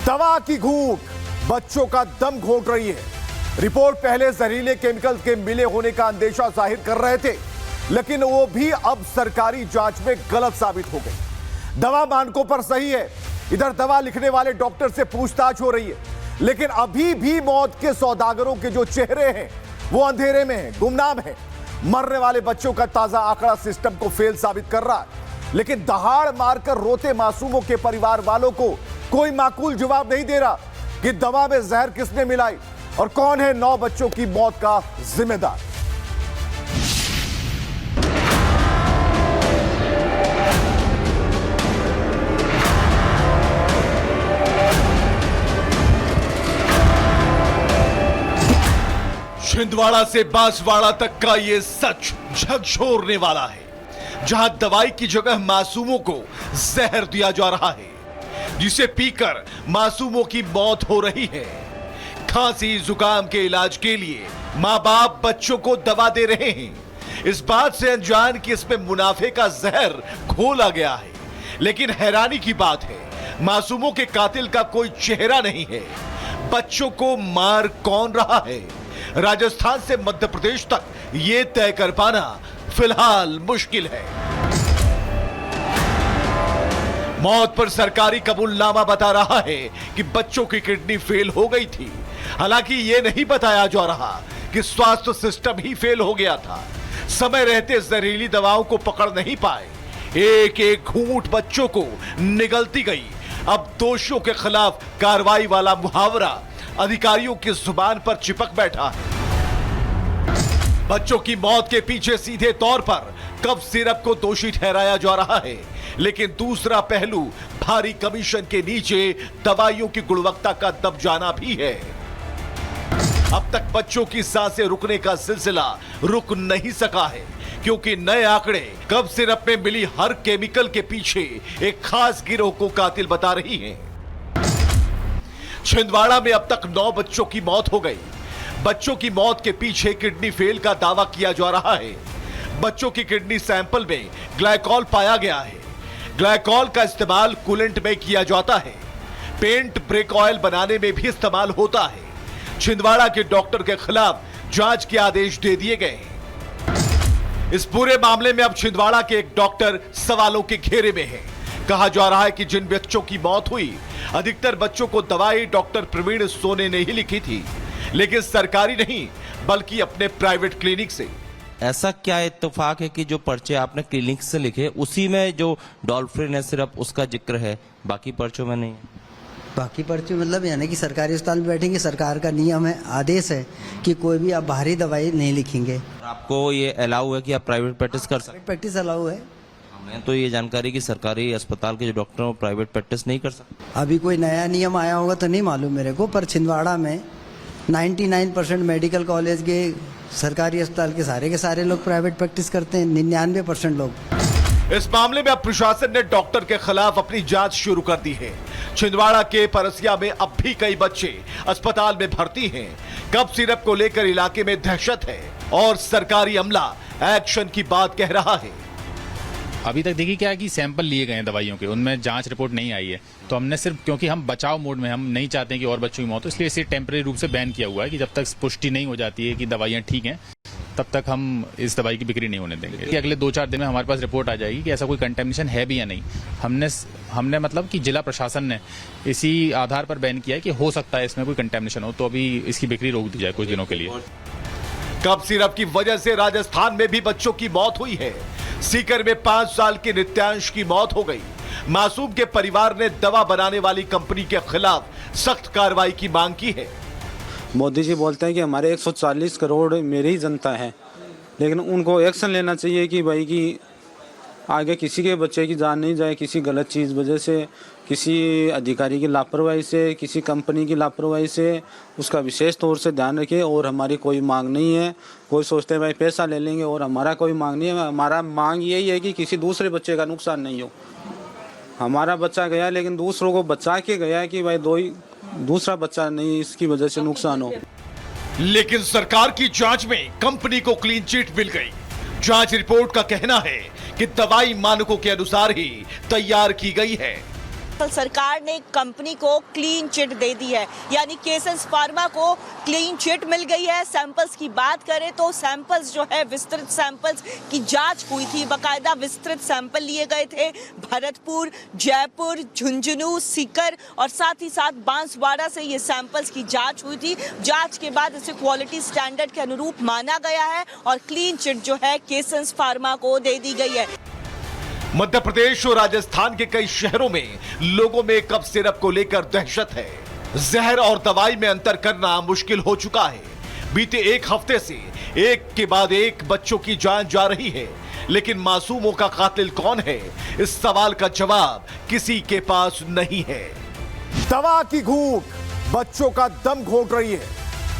दवा की घूंट बच्चों का दम घोंट रही है। रिपोर्ट पहले जहरीले केमिकल के मिले होने का अंदेशा जाहिर कर रहे थे, लेकिन वो भी अब सरकारी जांच में गलत साबित हो गई। दवा मानकों पर सही है, इधर दवा लिखने वाले डॉक्टर से पूछताछ हो रही है, लेकिन अभी भी मौत के सौदागरों के जो चेहरे हैं वो अंधेरे में हैं, गुमनाम हैं। मरने वाले बच्चों का ताजा आंकड़ा सिस्टम को फेल साबित कर रहा है, लेकिन दहाड़ मारकर रोते मासूमों के परिवार वालों को कोई माकूल जवाब नहीं दे रहा कि दवा में जहर किसने मिलाई और कौन है 9 बच्चों की मौत का जिम्मेदार। छिंदवाड़ा से बांसवाड़ा तक का ये सच झकझोरने वाला है, जहां दवाई की जगह मासूमों को जहर दिया जा रहा है, जिसे पीकर मासूमों की मौत हो रही है। खांसी जुकाम के इलाज के लिए मां बाप बच्चों को दवा दे रहे हैं, इस बात से अनजान कि इसमें मुनाफे का जहर घोला गया है। लेकिन हैरानी की बात है, मासूमों के कातिल का कोई चेहरा नहीं है। बच्चों को मार कौन रहा है? राजस्थान से मध्य प्रदेश तक यह तय कर पाना फिलहाल मुश्किल है। मौत पर सरकारी कबूलनामा बता रहा है कि बच्चों की किडनी फेल हो गई थी। हालांकि यह नहीं बताया जा रहा कि स्वास्थ्य सिस्टम ही फेल हो गया था। समय रहते जहरीली दवाओं को पकड़ नहीं पाए, एक एक घूंट बच्चों को निगलती गई। अब दोषियों के खिलाफ कार्रवाई वाला मुहावरा अधिकारियों की जुबान पर चिपक बैठा है। बच्चों की मौत के पीछे सीधे तौर पर कफ सिरप को दोषी ठहराया जा रहा है, लेकिन दूसरा पहलू भारी कमीशन के नीचे दवाइयों की गुणवत्ता का दब जाना भी है। अब तक बच्चों की सांसें रुकने का सिलसिला रुक नहीं सका है, क्योंकि नए आंकड़े कफ सिरप में मिली हर केमिकल के पीछे एक खास गिरोह को कातिल बता रही हैं। छिंदवाड़ा में अब तक 9 बच्चों की मौत हो गई। बच्चों की मौत के पीछे किडनी फेल का दावा किया जा रहा है। बच्चों की किडनी सैंपल में ग्लाइकॉल पाया गया है। ग्लाइकॉल का इस्तेमाल कूलेंट में किया जाता है, पेंट ब्रेक ऑयल बनाने में भी इस्तेमाल होता है। छिंदवाड़ा के डॉक्टर के खिलाफ जांच के आदेश दे दिए गए हैं। इस पूरे मामले में अब छिंदवाड़ा के एक डॉक्टर सवालों के घेरे में है। कहा जा रहा है कि जिन बच्चों की मौत हुई, अधिकतर बच्चों को दवाई डॉक्टर प्रवीण सोने ने ही लिखी थी, लेकिन सरकारी नहीं बल्कि अपने प्राइवेट क्लिनिक से। ऐसा क्या इत्तेफाक है कि जो पर्चे आपने क्लिनिक से लिखे उसी में जो डॉल्फ्रिन है सिर्फ उसका जिक्र है, बाकी पर्चों में नहीं है? बाकी पर्चे मतलब यानी कि सरकारी अस्पताल में बैठेंगे, सरकार का नियम है, आदेश है कि कोई भी आप बाहरी दवाई नहीं लिखेंगे। आपको ये अलाउ है कि आप प्राइवेट प्रैक्टिस कर सकते? प्रैक्टिस अलाउ है। हमें तो ये जानकारी कि सरकारी अस्पताल के जो डॉक्टर हैं प्राइवेट प्रैक्टिस नहीं कर सकते। अभी कोई नया नियम आया होगा तो नहीं मालूम मेरे को, पर छिंदवाड़ा में 99% मेडिकल कॉलेज के सरकारी अस्पताल के सारे लोग प्राइवेट प्रैक्टिस करते हैं, 99% लोग। इस मामले में अब प्रशासन ने डॉक्टर के खिलाफ अपनी जांच शुरू कर दी है। छिंदवाड़ा के परसिया में अब भी कई बच्चे अस्पताल में भर्ती हैं। कफ सिरप को लेकर इलाके में दहशत है और सरकारी अमला एक्शन की बात कह रहा है। अभी तक देखिए क्या है कि सैंपल लिए गए हैं दवाइयों के, उनमें जांच रिपोर्ट नहीं आई है, तो हमने सिर्फ क्योंकि हम बचाव मोड में, हम नहीं चाहते कि और बच्चों की मौत हो, इसलिए इसे टेम्परेरी रूप से बैन किया हुआ है कि जब तक पुष्टि नहीं हो जाती है कि दवाइयां ठीक हैं तब तक हम इस दवाई की बिक्री नहीं होने देंगे। कि अगले 2-4 दिन में हमारे पास रिपोर्ट आ जाएगी कि ऐसा कोई कंटेमिनेशन है भी या नहीं। हमने मतलब कि जिला प्रशासन ने इसी आधार पर बैन किया है कि हो सकता है इसमें कोई कंटेमिनेशन हो, तो अभी इसकी बिक्री रोक दी जाए कुछ दिनों के लिए। कफ सिरप की वजह से राजस्थान में भी बच्चों की मौत हुई है। सीकर में 5 साल के नित्यांश की मौत हो गई। मासूम के परिवार ने दवा बनाने वाली कंपनी के खिलाफ सख्त कार्रवाई की मांग की है। मोदी जी बोलते हैं कि हमारे 140 करोड़ मेरी ही जनता है, लेकिन उनको एक्शन लेना चाहिए कि भाई कि आगे किसी के बच्चे की जान नहीं जाए किसी गलत चीज़ वजह से, किसी अधिकारी की लापरवाही से, किसी कंपनी की लापरवाही से। उसका विशेष तौर से ध्यान रखिए। और हमारी कोई मांग नहीं है, कोई सोचते हैं भाई पैसा ले लेंगे, और हमारा कोई मांग नहीं है। हमारा मांग यही है कि किसी दूसरे बच्चे का नुकसान नहीं हो। हमारा बच्चा गया लेकिन दूसरों को बचा के गया कि भाई दूसरा बच्चा नहीं इसकी वजह से नुकसान हो। लेकिन सरकार की जांच में कंपनी को क्लीन चिट मिल गई। जांच रिपोर्ट का कहना है कि दवाई मानकों के अनुसार ही तैयार की गई है। सरकार ने कंपनी को क्लीन चिट दे दी है, यानी केसेस फार्मा को क्लीन चिट मिल गई है। सैंपल्स की बात करें तो सैंपल्स जो है विस्तृत सैंपल्स की जांच हुई थी, बाकायदा विस्तृत सैंपल लिए गए थे। भरतपुर, जयपुर, झुंझुनू, सीकर और साथ ही साथ बांसवाड़ा से ये सैंपल्स की जांच हुई थी। जांच के बाद इसे क्वालिटी स्टैंडर्ड के अनुरूप माना गया है और क्लीन चिट जो है केसेस फार्मा को दे दी गई है। मध्य प्रदेश और राजस्थान के कई शहरों में लोगों में कफ सिरप को लेकर दहशत है। जहर और दवाई में अंतर करना मुश्किल हो चुका है। बीते एक हफ्ते से एक के बाद एक बच्चों की जान जा रही है, लेकिन मासूमों का कातिल कौन है, इस सवाल का जवाब किसी के पास नहीं है। दवा की घूंट बच्चों का दम घोट रही है।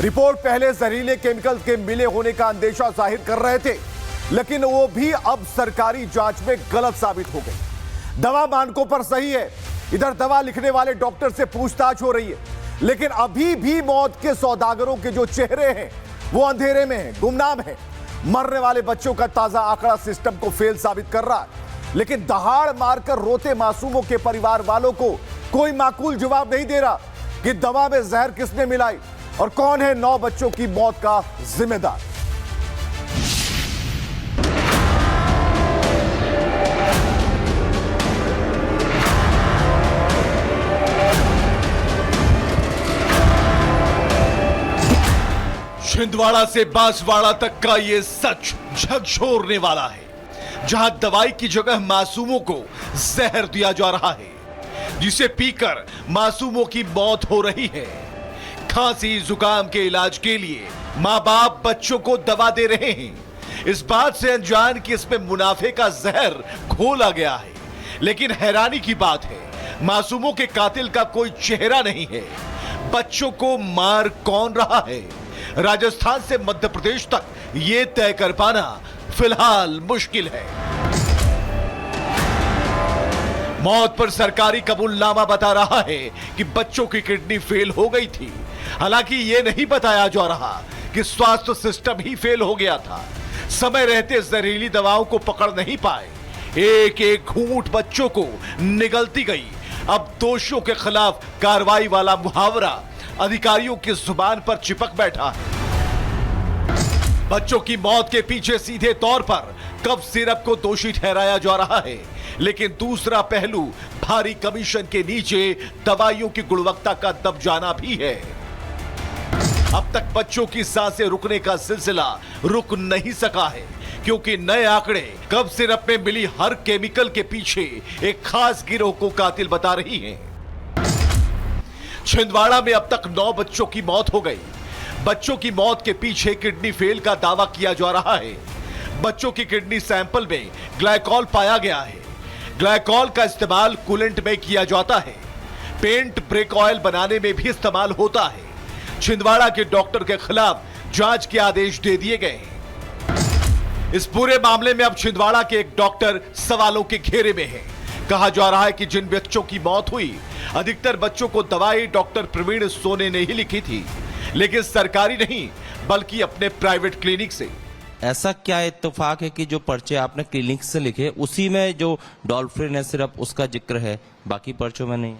रिपोर्ट पहले जहरीले केमिकल के मिले होने का अंदेशा जाहिर कर रहे थे, लेकिन वो भी अब सरकारी जांच में गलत साबित हो गई। दवा मानकों पर सही है, इधर दवा लिखने वाले डॉक्टर से पूछताछ हो रही है, लेकिन अभी भी मौत के सौदागरों के जो चेहरे हैं वो अंधेरे में हैं, गुमनाम हैं। मरने वाले बच्चों का ताजा आंकड़ा सिस्टम को फेल साबित कर रहा है, लेकिन दहाड़ मारकर रोते मासूमों के परिवार वालों को कोई माकूल जवाब नहीं दे रहा कि दवा में जहर किसने मिलाई और कौन है 9 बच्चों की मौत का जिम्मेदार। छिंदवाड़ा से बांसवाड़ा तक का ये सच झकझोरने वाला है, जहां दवाई की जगह मासूमों को जहर दिया जा रहा है, जिसे पीकर मासूमों की मौत हो रही है। खांसी जुकाम के इलाज के लिए मां बाप बच्चों को दवा दे रहे हैं, इस बात से अनजान कि इसमें मुनाफे का जहर घोला गया है। लेकिन हैरानी की बात है, मासूमों के कातिल का कोई चेहरा नहीं है। बच्चों को मार कौन रहा है, राजस्थान से मध्य प्रदेश तक ये तय कर पाना फिलहाल मुश्किल है। मौत पर सरकारी कबूलनामा बता रहा है कि बच्चों की किडनी फेल हो गई थी। हालांकि यह नहीं बताया जा रहा कि स्वास्थ्य सिस्टम ही फेल हो गया था। समय रहते जहरीली दवाओं को पकड़ नहीं पाए, एक एक घूंट बच्चों को निगलती गई। अब दोषियों के खिलाफ कार्रवाई वाला मुहावरा अधिकारियों की जुबान पर चिपक बैठा है। बच्चों की मौत के पीछे सीधे तौर पर कफ सिरप को दोषी ठहराया जा रहा है, लेकिन दूसरा पहलू भारी कमीशन के नीचे दवाइयों की गुणवत्ता का दब जाना भी है। अब तक बच्चों की सांसें रुकने का सिलसिला रुक नहीं सका है, क्योंकि नए आंकड़े कफ सिरप में मिली हर केमिकल के पीछे एक खास गिरोह को कातिल बता रही हैं। छिंदवाड़ा में अब तक 9 बच्चों की मौत हो गई। बच्चों की मौत के पीछे किडनी फेल का दावा किया जा रहा है। बच्चों की किडनी सैंपल में ग्लाइकॉल पाया गया है। ग्लाइकॉल का इस्तेमाल कूलेंट में किया जाता है, पेंट ब्रेक ऑयल बनाने में भी इस्तेमाल होता है। छिंदवाड़ा के डॉक्टर के खिलाफ जांच के आदेश दे दिए गए हैं। इस पूरे मामले में अब छिंदवाड़ा के एक डॉक्टर सवालों के घेरे में है। कहा जा रहा है कि जिन बच्चों की मौत हुई, अधिकतर बच्चों को दवाई डॉक्टर प्रवीण सोने ने ही लिखी थी, लेकिन सरकारी नहीं बल्कि अपने प्राइवेट क्लिनिक से। ऐसा क्या इत्तेफाक है कि जो पर्चे आपने क्लिनिक से लिखे उसी में जो डॉल्फ्रिन है सिर्फ उसका जिक्र है, बाकी पर्चों में नहीं?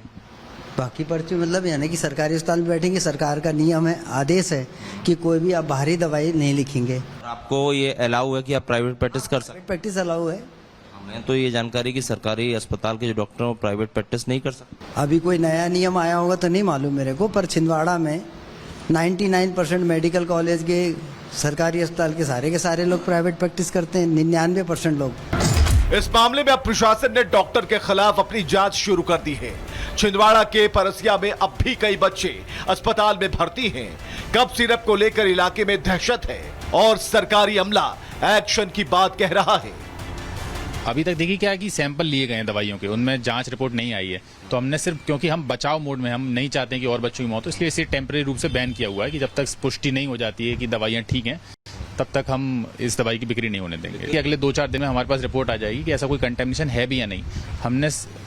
बाकी पर्चे मतलब यानी कि सरकारी अस्पताल में बैठेंगे, सरकार का नियम है, आदेश है कि कोई भी आप बाहरी दवाई नहीं लिखेंगे। आपको ये अलाउ है कि आप प्राइवेट प्रैक्टिस कर सकते? प्रैक्टिस अलाउ है। हमें तो ये जानकारी कि सरकारी अस्पताल के जो डॉक्टर हैं वो प्राइवेट प्रैक्टिस नहीं कर सकते। अभी कोई नया नियम आया होगा तो नहीं मालूम मेरे को, पर छिंदवाड़ा में 99% मेडिकल कॉलेज के सरकारी अस्पताल के सारे लोग प्राइवेट प्रैक्टिस करते हैं, 99% लोग। इस मामले में अब प्रशासन ने डॉक्टर के खिलाफ अपनी जांच शुरू कर दी है। छिंदवाड़ा के परसिया में अब भी कई बच्चे अस्पताल में भर्ती हैं। कफ सिरप को लेकर इलाके में दहशत है और सरकारी अमला एक्शन की बात कह रहा है। अभी तक देखिए क्या है कि सैंपल लिए गए हैं दवाइयों के, उनमें जांच रिपोर्ट नहीं आई है। तो हमने सिर्फ, क्योंकि हम बचाव मोड में, हम नहीं चाहते हैं कि और बच्चों की मौत हो, इसलिए इसे टेम्परेरी रूप से बैन किया हुआ है कि जब तक पुष्टि नहीं हो जाती है कि दवाइयाँ ठीक हैं तब तक हम इस दवाई की बिक्री नहीं होने देंगे। कि अगले 2-4 दिन में हमारे पास रिपोर्ट आ जाएगी कि ऐसा कोई कंटेमिनेशन है भी या नहीं।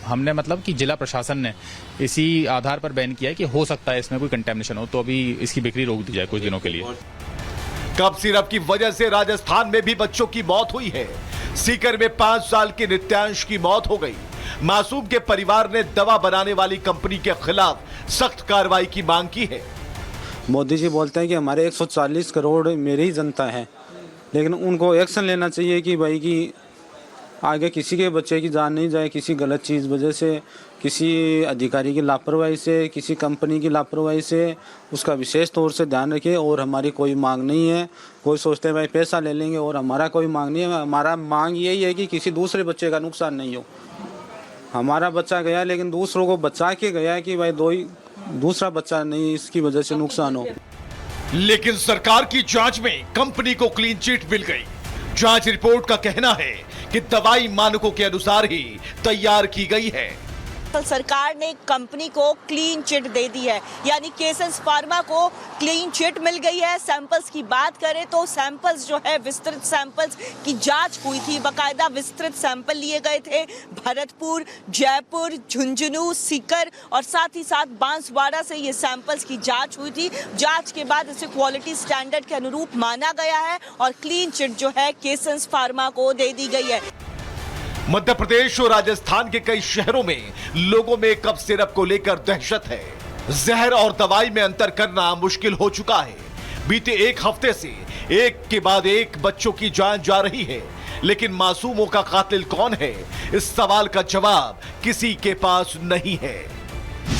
हमने मतलब कि जिला प्रशासन ने इसी आधार पर बैन किया है कि हो सकता है इसमें कोई कंटेमिनेशन हो, तो अभी इसकी बिक्री रोक दी जाए कुछ दिनों के लिए। कफ सिरप की वजह से राजस्थान में भी बच्चों की मौत हुई है। सीकर में 5 साल के नित्यांश की मौत हो गई। मासूम के परिवार ने दवा बनाने वाली कंपनी के खिलाफ सख्त कार्रवाई की मांग की है। मोदी जी बोलते हैं कि हमारे 140 करोड़ मेरी ही जनता है, लेकिन उनको एक्शन लेना चाहिए कि भाई कि आगे किसी के बच्चे की जान नहीं जाए किसी गलत चीज़ वजह से, किसी अधिकारी की लापरवाही से, किसी कंपनी की लापरवाही से। उसका विशेष तौर से ध्यान रखें। और हमारी कोई मांग नहीं है, कोई सोचते हैं भाई पैसा ले लेंगे, और हमारा कोई मांग नहीं है। हमारा मांग यही है कि किसी दूसरे बच्चे का नुकसान नहीं हो। हमारा बच्चा गया लेकिन दूसरों को बचा के गया कि भाई दूसरा बच्चा नहीं इसकी वजह से नुकसान हो। लेकिन सरकार की जांच में कंपनी को क्लीन चिट मिल गई। जांच रिपोर्ट का कहना है कि दवाई मानकों के अनुसार ही तैयार की गई है। सरकार ने कंपनी को क्लीन चिट दे दी है, यानी केसेस फार्मा को क्लीन चिट मिल गई है। सैंपल्स की बात करें तो सैंपल्स जो है विस्तृत सैंपल्स की जांच हुई थी, बकायदा विस्तृत सैंपल लिए गए थे। भरतपुर, जयपुर, झुंझुनू, सीकर और साथ ही साथ बांसवाड़ा से ये सैंपल्स की जांच हुई थी। जांच के बाद इसे क्वालिटी स्टैंडर्ड के अनुरूप माना गया है और क्लीन चिट जो है केसेस फार्मा को दे दी गई है। मध्य प्रदेश और राजस्थान के कई शहरों में लोगों में कफ सिरप को लेकर दहशत है। जहर और दवाई में अंतर करना मुश्किल हो चुका है। बीते एक हफ्ते से एक के बाद एक बच्चों की जान जा रही है, लेकिन मासूमों का कातिल कौन है, इस सवाल का जवाब किसी के पास नहीं है।